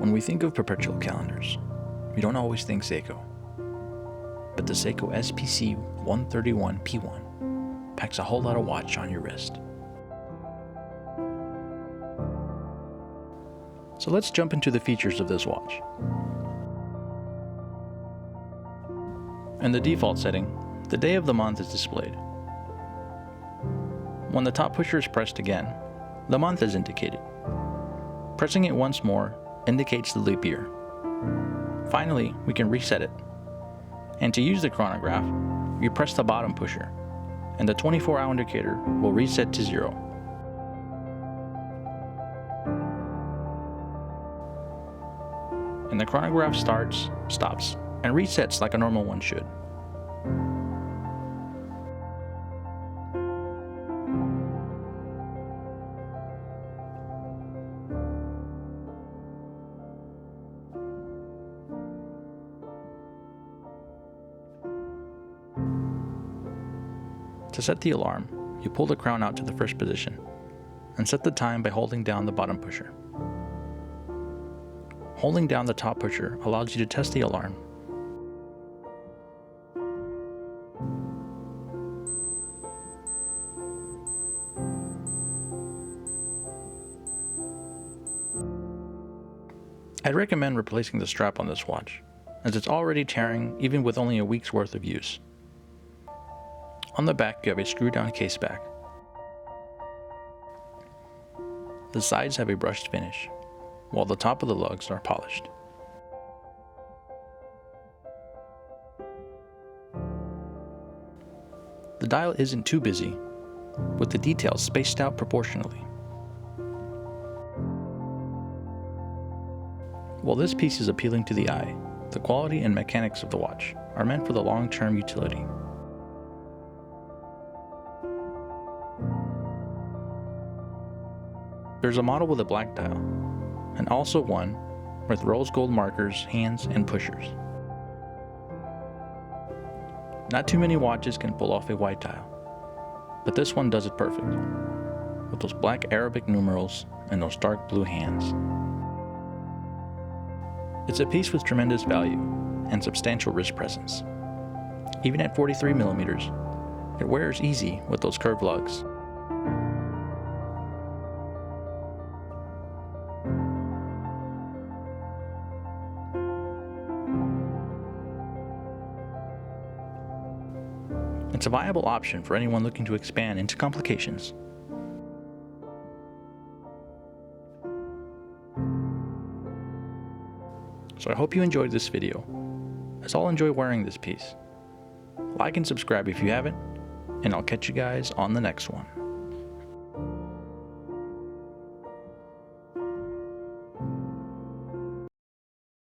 When we think of perpetual calendars, we don't always think Seiko. But the Seiko SPC131 P1 packs a whole lot of watch on your wrist. So let's jump into the features of this watch. In the default setting, the day of the month is displayed. When the top pusher is pressed again, the month is indicated. Pressing it once more indicates the leap year. Finally, we can reset it. And to use the chronograph, you press the bottom pusher, and the 24-hour indicator will reset to 0. And the chronograph starts, stops, and resets like a normal one should. To set the alarm, you pull the crown out to the first position, and set the time by holding down the bottom pusher. Holding down the top pusher allows you to test the alarm. I'd recommend replacing the strap on this watch, as it's already tearing even with only a week's worth of use. On the back, you have a screw-down case back. The sides have a brushed finish, while the top of the lugs are polished. The dial isn't too busy, with the details spaced out proportionally. While this piece is appealing to the eye, the quality and mechanics of the watch are meant for the long-term utility. There's a model with a black dial, and also one with rose gold markers, hands, and pushers. Not too many watches can pull off a white dial, but this one does it perfect, with those black Arabic numerals and those dark blue hands. It's a piece with tremendous value and substantial wrist presence. Even at 43mm, it wears easy with those curved lugs. It's a viable option for anyone looking to expand into complications. So I hope you enjoyed this video, as I'll enjoy wearing this piece. Like and subscribe if you haven't, and I'll catch you guys on the next one.